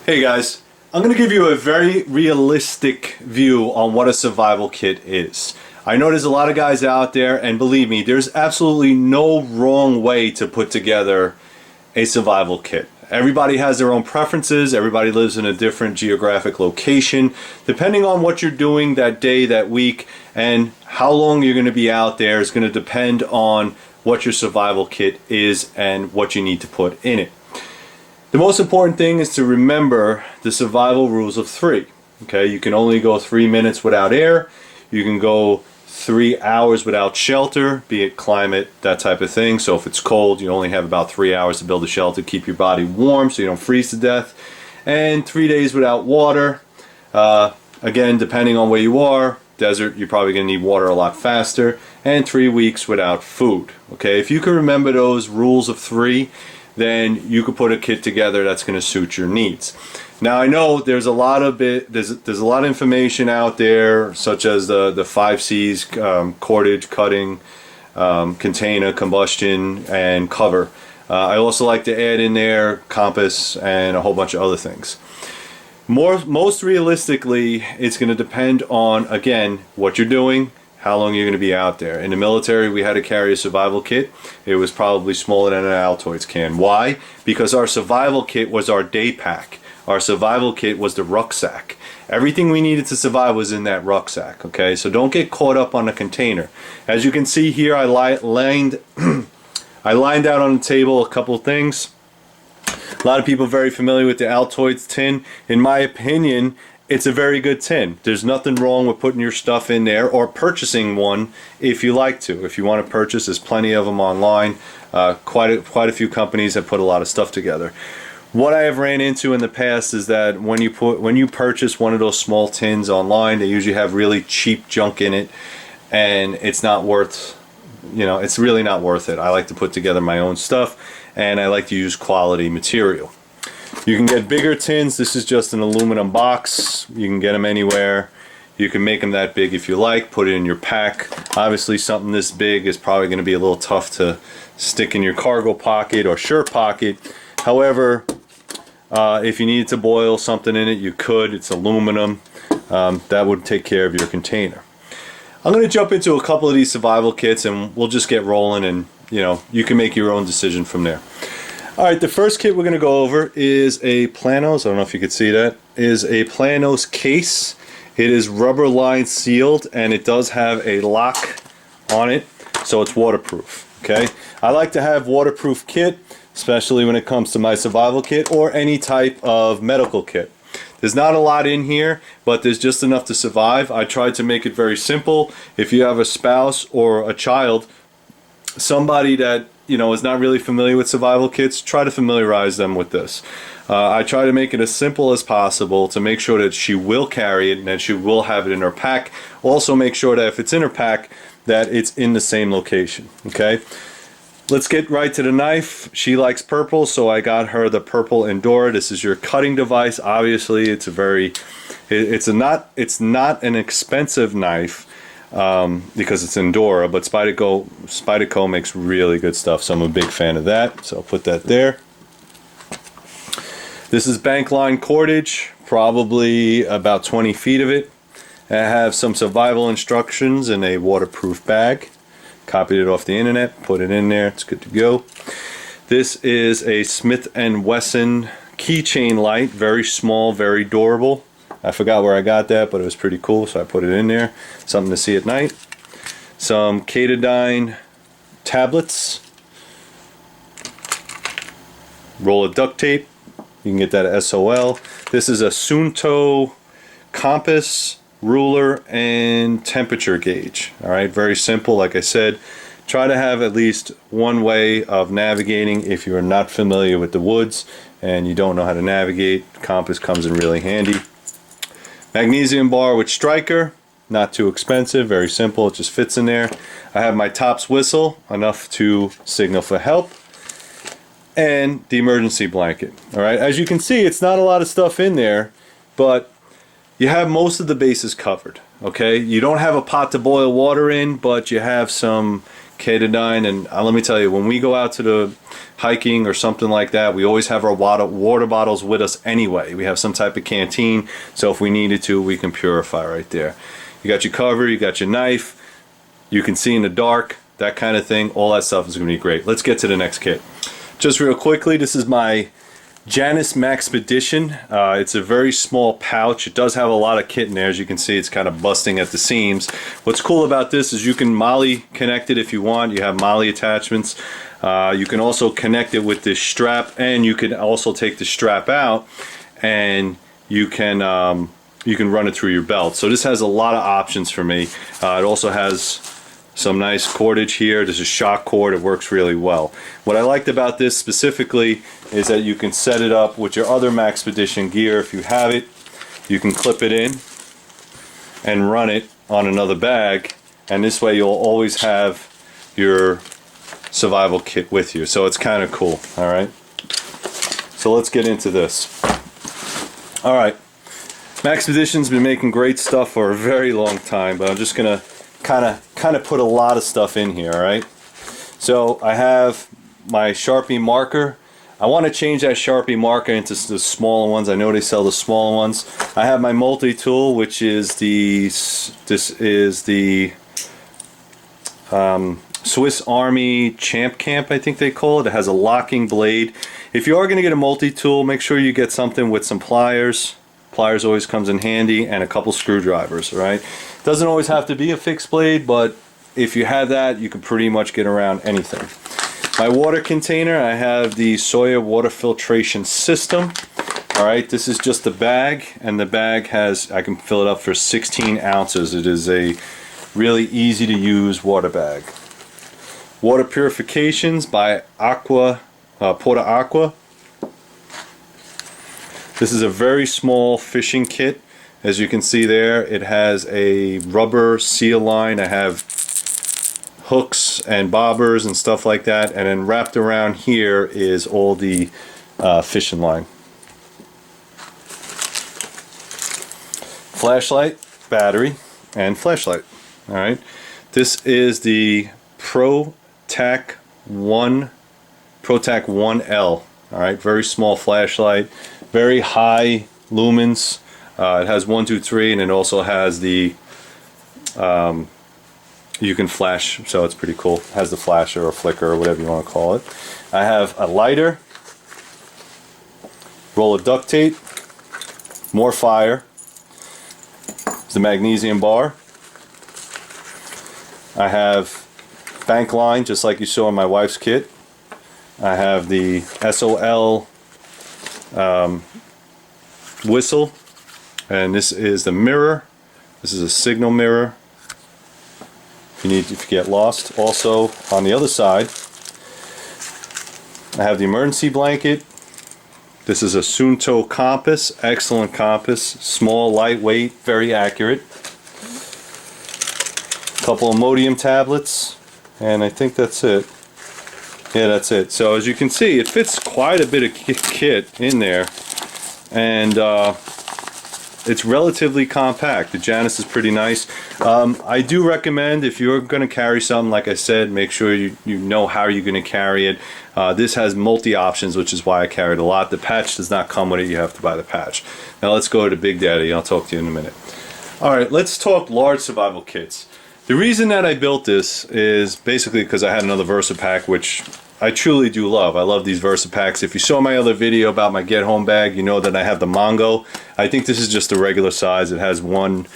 Hey guys, I'm going to give you a very realistic view on what a survival kit is. I know there's a lot of guys out there, and believe me, there's absolutely no wrong way to put together a survival kit. Everybody has their own preferences, everybody lives in a different geographic location. Depending on what you're doing that day, that week, and how long you're going to be out there is going to depend on what your survival kit is and what you need to put in it. The most important thing is to remember the survival rules of 3. Okay, you can only go 3 minutes without air. You can go 3 hours without shelter, be it climate, that type of thing. So if it's cold, you only have about 3 hours to build a shelter, keep your body warm so you don't freeze to death. And 3 days without water. Again, depending on where you are, desert, you're probably going to need water a lot faster. And 3 weeks without food. Okay, if you can remember those rules of 3, then you could put a kit together that's going to suit your needs. Now I know there's a lot of information out there, such as the 5 C's: cordage, cutting, container, combustion, and cover. I also like to add in there compass and a whole bunch of other things. Most realistically, it's going to depend on, again, what you're doing, how long you're going to be out there. In the military, we had to carry a survival kit. It was probably smaller than an Altoids can. Why? Because our survival kit was our day pack. Our survival kit was the rucksack. Everything we needed to survive was in that rucksack. Okay, so don't get caught up on the container. As you can see here, I lined out on the table a couple of things. A lot of people are very familiar with the Altoids tin. In my opinion, it's a very good tin. There's nothing wrong with putting your stuff in there or purchasing one if you like to. If you want to purchase, there's plenty of them online. Quite a few companies have put a lot of stuff together. What I have ran into in the past is that when you purchase one of those small tins online, they usually have really cheap junk in it, and it's not worth, it's really not worth it. I like to put together my own stuff, and I like to use quality material. You can get bigger tins. This is just an aluminum box. You can get them anywhere. You can make them that big if you like. Put it in your pack. Obviously, something this big is probably going to be a little tough to stick in your cargo pocket or shirt pocket. However, if you needed to boil something in it, you could. It's aluminum. That would take care of your container. I'm going to jump into a couple of these survival kits, and we'll just get rolling, and you can make your own decision from there. Alright, the first kit we're going to go over is a Planos. I don't know if you could see that. Is a Planos case. It is rubber lined sealed, and it does have a lock on it, so it's waterproof. Okay, I like to have waterproof kit, especially when it comes to my survival kit or any type of medical kit. There's not a lot in here, but there's just enough to survive. I tried to make it very simple. If you have a spouse or a child, somebody that is not really familiar with survival kits, try to familiarize them with this. I try to make it as simple as possible to make sure that she will carry it and that she will have it in her pack. Also make sure that if it's in her pack, that it's in the same location. Okay, let's get right to the knife. She likes purple, so I got her the purple Endura. This is your cutting device. Obviously, it's not an expensive knife. Because it's Endura, but Spyderco makes really good stuff, so I'm a big fan of that, so I'll put that there. This is bank line cordage, probably about 20 feet of it. I have some survival instructions in a waterproof bag. Copied it off the internet, put it in there, it's good to go. This is a Smith & Wesson keychain light, very small, very durable. I forgot where I got that, but it was pretty cool, so I put it in there. Something to see at night. Some Katadyn tablets. Roll of duct tape. You can get that at SOL. This is a Suunto compass, ruler, and temperature gauge. Alright, very simple. Like I said, try to have at least one way of navigating if you're not familiar with the woods and you don't know how to navigate. Compass comes in really handy. Magnesium bar with striker, not too expensive, very simple, it just fits in there. I have my Tops whistle, enough to signal for help, and the emergency blanket. Alright, as you can see, it's not a lot of stuff in there, but you have most of the bases covered. Okay, you don't have a pot to boil water in, but you have some K9, and let me tell you, when we go out to the hiking or something like that, we always have our water bottles with us anyway. We have some type of canteen, so if we needed to, we can purify right there. You got your cover, you got your knife, you can see in the dark, that kind of thing. All that stuff is going to be great. Let's get to the next kit. Just real quickly, this is my Janus Maxpedition. It's a very small pouch. It does have a lot of kit in there. As you can see, it's kind of busting at the seams. What's cool about this is you can MOLLE connect it if you want. You have MOLLE attachments. You can also connect it with this strap, and you can also take the strap out and you can run it through your belt. So this has a lot of options for me. It also has some nice cordage here. This is shock cord. It works really well. What I liked about this specifically is that you can set it up with your other Maxpedition gear. If you have it, you can clip it in and run it on another bag, and this way you'll always have your survival kit with you. So it's kind of cool. All right, so let's get into this. All right, Maxpedition's been making great stuff for a very long time, but I'm just gonna kind of put a lot of stuff in here. All right, so I have my Sharpie marker. I want to change that Sharpie marker into the smaller ones. I know they sell the smaller ones. I have my multi-tool, which is this is the Swiss Army Champ Camp, I think they call it. It has a locking blade. If you are going to get a multi-tool, make sure you get something with some pliers. Pliers always comes in handy, and a couple screwdrivers, right? Doesn't always have to be a fixed blade, but if you have that, you can pretty much get around anything. My water container, I have the Sawyer water filtration system. All right, this is just the bag, and the bag has, I can fill it up for 16 ounces. It is a really easy to use water bag. Water Purifications by Porta Aqua. This is a very small fishing kit. As you can see there, it has a rubber seal line. I have hooks and bobbers and stuff like that, and then wrapped around here is all the fishing line. Flashlight, battery, and flashlight. All right, this is the ProTac 1L. All right, very small flashlight, very high lumens. It has 1, 2, 3, and it also has the you can flash, so it's pretty cool. It has the flasher or flicker or whatever you want to call it. I have a lighter, roll of duct tape, more fire, the magnesium bar. I have bank line, just like you saw in my wife's kit. I have the SOL whistle, and this is the mirror. This is a signal mirror. If you get lost. Also on the other side, I have the emergency blanket. This is a Suunto compass, excellent compass, small, lightweight, very accurate. A couple of Imodium tablets, and I think that's it. Yeah, that's it. So as you can see, it fits quite a bit of kit in there, and it's relatively compact. The Janus is pretty nice. I do recommend, if you're going to carry something, like I said, make sure you know how you're going to carry it. This has multi options, which is why I carry it a lot. The patch does not come with it. You have to buy the patch. Now let's go to Big Daddy. I'll talk to you in a minute. Alright, let's talk large survival kits. The reason that I built this is basically because I had another Versa pack, which I truly do love. I love these Versa packs. If you saw my other video about my get home bag, you know that I have the Mongo. I think this is just the regular size. It has one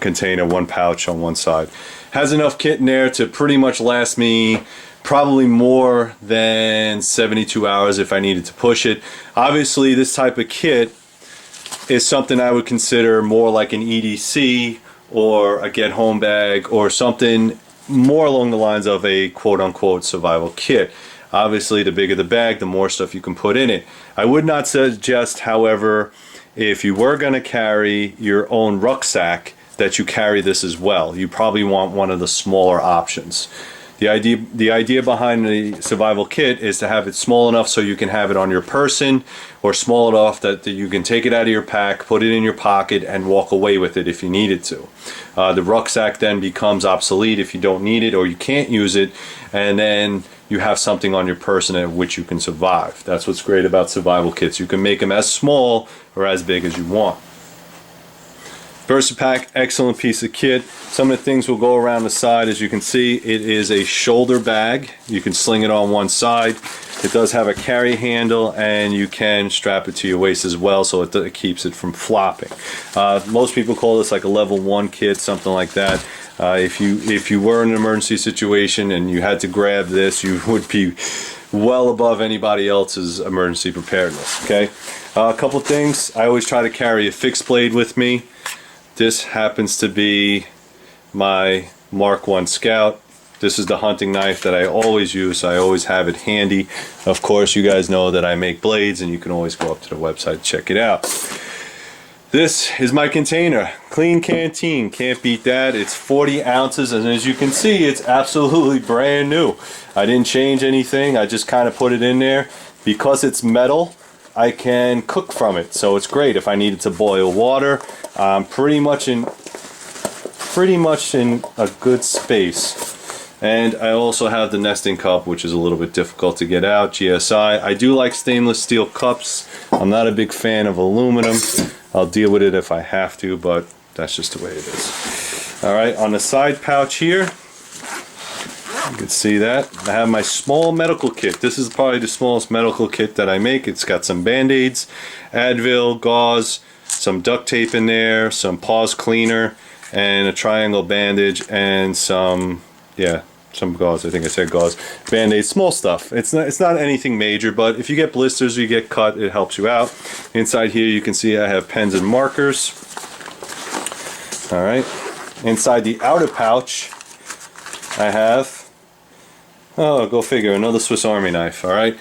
container, one pouch on one side. Has enough kit in there to pretty much last me probably more than 72 hours if I needed to push it. Obviously, this type of kit is something I would consider more like an EDC or a get home bag or something more along the lines of a quote-unquote survival kit. Obviously, the bigger the bag, the more stuff you can put in it. I would not suggest, however, if you were going to carry your own rucksack, that you carry this as well. You probably want one of the smaller options. The idea behind the survival kit is to have it small enough so you can have it on your person, or small enough that you can take it out of your pack, put it in your pocket, and walk away with it if you needed to. The rucksack then becomes obsolete if you don't need it or you can't use it, and then you have something on your person at which you can survive. That's what's great about survival kits. You can make them as small or as big as you want. VersaPack, excellent piece of kit. Some of the things will go around the side. As you can see, it is a shoulder bag. You can sling it on one side. It does have a carry handle, and you can strap it to your waist as well, so it keeps it from flopping. Most people call this like a level 1 kit, something like that. If you were in an emergency situation and you had to grab this, you would be well above anybody else's emergency preparedness. Okay, a couple things. I always try to carry a fixed blade with me. This happens to be my Mark I Scout. This is the hunting knife that I always use, so I always have it handy. Of course, you guys know that I make blades, and you can always go up to the website and check it out. This is my container. Clean canteen, can't beat that. It's 40 ounces, and as you can see, it's absolutely brand new. I didn't change anything, I just kind of put it in there. Because it's metal, I can cook from it, so it's great if I needed to boil water. Pretty much in a good space. And I also have the nesting cup, which is a little bit difficult to get out, GSI. I do like stainless steel cups. I'm not a big fan of aluminum. I'll deal with it if I have to, but that's just the way it is. Alright, on the side pouch here, you can see that. I have my small medical kit. This is probably the smallest medical kit that I make. It's got some Band-Aids, Advil, gauze, some duct tape in there, some paws cleaner, and a triangle bandage, and some gauze. I think I said gauze. Band-Aid, small stuff. It's not anything major, but if you get blisters or you get cut, it helps you out. Inside here you can see I have pens and markers. Alright. Inside the outer pouch I have, oh, go figure, another Swiss Army knife. Alright.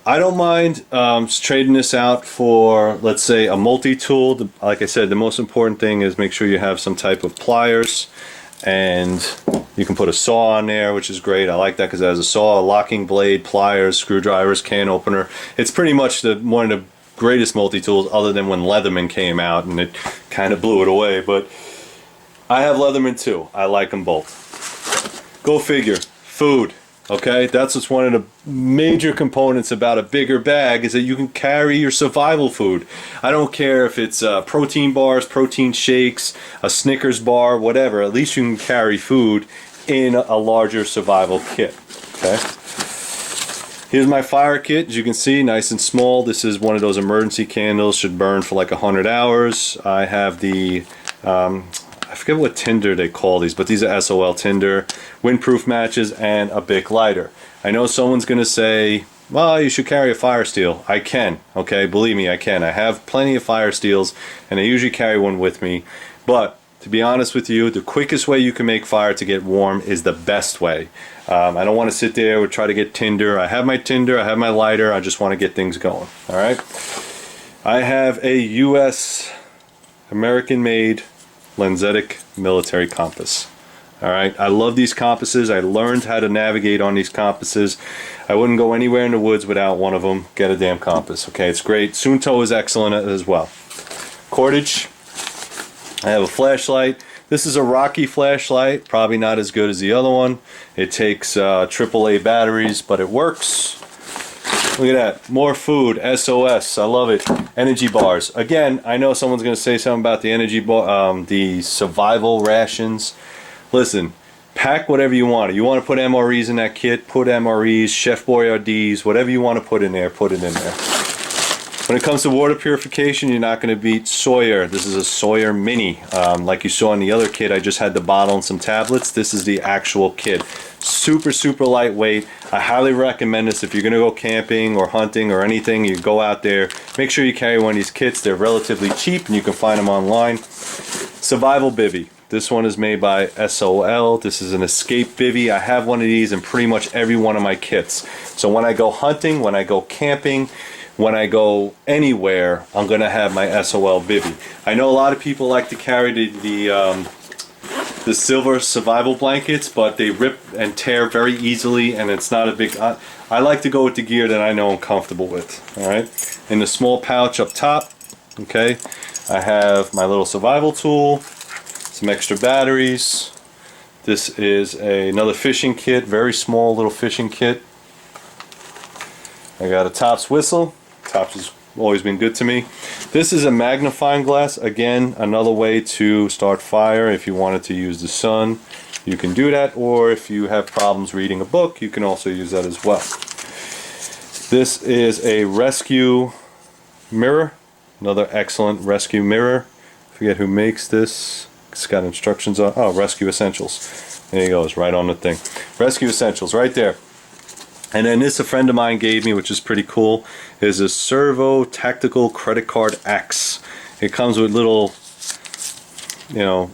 I don't mind trading this out for, let's say, a multi-tool. Like I said, the most important thing is make sure you have some type of pliers, and you can put a saw on there, which is great. I like that because it has a saw, a locking blade, pliers, screwdrivers, can opener. It's pretty much one of the greatest multi-tools, other than when Leatherman came out and it kind of blew it away. But I have Leatherman too. I like them both. Go figure. Food. Okay, that's what's one of the major components about a bigger bag, is that you can carry your survival food. I don't care if it's protein bars, protein shakes, a Snickers bar, whatever. At least you can carry food in a larger survival kit. Okay. Here's my fire kit. As you can see, nice and small. This is one of those emergency candles. Should burn for like 100 hours. I have the I forget what tinder they call these, but these are SOL tinder, windproof matches, and a Bic lighter. I know someone's going to say, well, you should carry a fire steel. I can, okay? Believe me, I can. I have plenty of fire steels, and I usually carry one with me. But to be honest with you, the quickest way you can make fire to get warm is the best way. I don't want to sit there and try to get tinder. I have my tinder, I have my lighter, I just want to get things going, all right? I have a U.S. American-made Lenzetic military compass. Alright, I love these compasses. I learned how to navigate on these compasses. I wouldn't go anywhere in the woods without one of them. Get a damn compass. Okay, it's great. Suunto is excellent as well. Cordage. I have a flashlight. This is a Rocky flashlight. Probably not as good as the other one. It takes AAA batteries, but it works. Look at that. More food. SOS. I love it. Energy bars. Again, I know someone's going to say something about the energy bar, the survival rations. Listen, pack whatever you want. You want to put MREs in that kit, put MREs, Chef Boyardees, whatever you want to put in there, put it in there. When it comes to water purification, you're not going to beat Sawyer. This is a Sawyer Mini. Like you saw in the other kit, I just had the bottle and some tablets. This is the actual kit. Super, super lightweight. I highly recommend this if you're going to go camping or hunting or anything. You go out there, make sure you carry one of these kits. They're relatively cheap and you can find them online. Survival Bivvy. This one is made by SOL. This is an escape bivvy. I have one of these in pretty much every one of my kits. So when I go hunting, when I go camping, when I go anywhere, I'm going to have my SOL bivvy. I know a lot of people like to carry the the silver survival blankets, but they rip and tear very easily, and it's not a big... I like to go with the gear that I know I'm comfortable with. All right. In the small pouch up top, okay, I have my little survival tool, some extra batteries. This is another fishing kit, very small little fishing kit. I got a Tops whistle. Tops has always been good to me. This is a magnifying glass. Again, another way to start fire. If you wanted to use the sun, you can do that, or if you have problems reading a book, you can also use that as well. This is a rescue mirror, another excellent rescue mirror. I forget who makes this. It's got instructions on, oh, Rescue Essentials. There you go, it's right on the thing. Rescue Essentials, right there. And then this a friend of mine gave me, which is pretty cool, is a Servo Tactical Credit Card Axe. It comes with little, you know,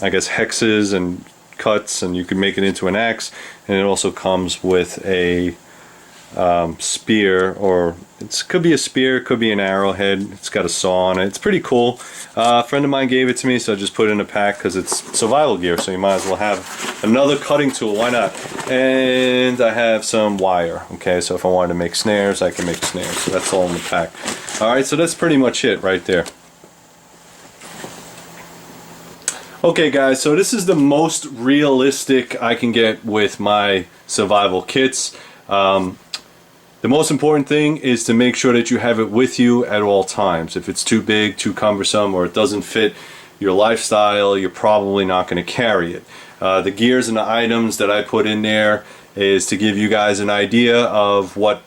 I guess hexes and cuts, and you can make it into an axe. And it also comes with a spear, or it could be a spear, it could be an arrowhead. It's got a saw on it. It's pretty cool. A friend of mine gave it to me, so I just put it in a pack because it's survival gear, so you might as well have another cutting tool. Why not? And I have some wire. Okay, so if I wanted to make snares, I can make snares. So that's all in the pack. Alright, so that's pretty much it right there. Okay guys, so this is the most realistic I can get with my survival kits. The most important thing is to make sure that you have it with you at all times. If it's too big, too cumbersome, or it doesn't fit your lifestyle, you're probably not going to carry it. The gears and the items that I put in there is to give you guys an idea of what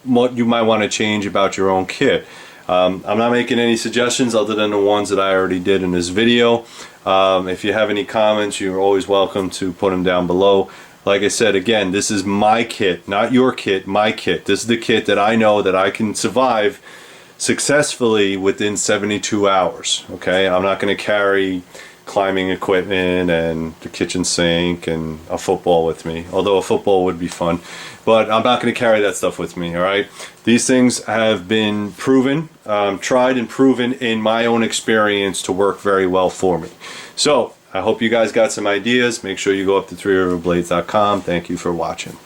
you might want to change about your own kit. I'm not making any suggestions other than the ones that I already did in this video. If you have any comments, you're always welcome to put them down below. Like I said, again, this is my kit, not your kit, my kit. This is the kit that I know that I can survive successfully within 72 hours. Okay, I'm not going to carry climbing equipment and the kitchen sink and a football with me, although a football would be fun, but I'm not going to carry that stuff with me. All right, these things have been proven, tried and proven in my own experience to work very well for me. So I hope you guys got some ideas. Make sure you go up to 3riverblades.com. Thank you for watching.